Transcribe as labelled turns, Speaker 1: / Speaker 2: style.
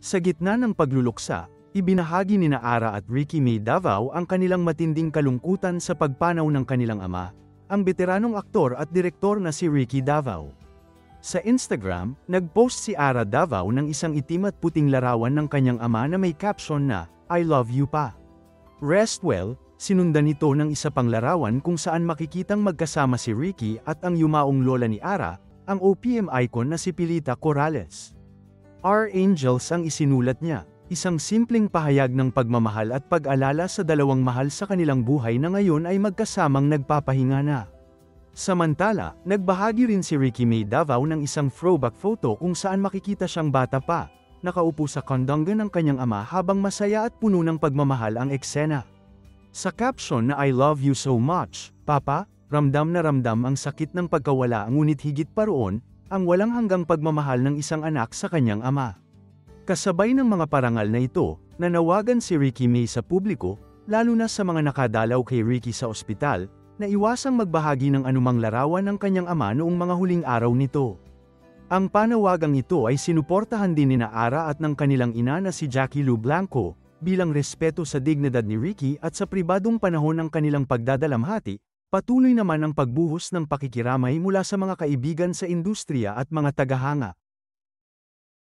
Speaker 1: Sa gitna ng pagluluksa, ibinahagi ni Ara at Ricky May Davao ang kanilang matinding kalungkutan sa pagpanaw ng kanilang ama, ang veteranong aktor at direktor na si Ricky Davao. Sa Instagram, nag-post si Ara Davao ng isang itim at puting larawan ng kanyang ama na may caption na, "I love you pa." Rest well, sinundan ito ng isa pang larawan kung saan makikitang magkasama si Ricky at ang yumaong lola ni Ara, ang OPM icon na si Pilita Corrales. Our Angels ang isinulat niya, isang simpleng pahayag ng pagmamahal at pag-alala sa dalawang mahal sa kanilang buhay na ngayon ay magkasamang nagpapahinga na. Samantala, nagbahagi rin si Ricky May Davao ng isang throwback photo kung saan makikita siyang bata pa, nakaupo sa kondonga ng kanyang ama habang masaya at puno ng pagmamahal ang eksena. Sa caption na "I love you so much, Papa," ramdam na ramdam ang sakit ng pagkawala ngunit higit pa roon, ang walang hanggang pagmamahal ng isang anak sa kanyang ama. Kasabay ng mga parangal na ito, nanawagan si Ricky May sa publiko, lalo na sa mga nakadalaw kay Ricky sa ospital, na iwasang magbahagi ng anumang larawan ng kanyang ama noong mga huling araw nito. Ang panawagang ito ay sinuportahan din ni Ara at ng kanilang ina na si Jackie Lou Blanco, bilang respeto sa dignidad ni Ricky at sa pribadong panahon ng kanilang pagdadalamhati, patuloy naman ang pagbuhos ng pakikiramay mula sa mga kaibigan sa industriya at mga tagahanga.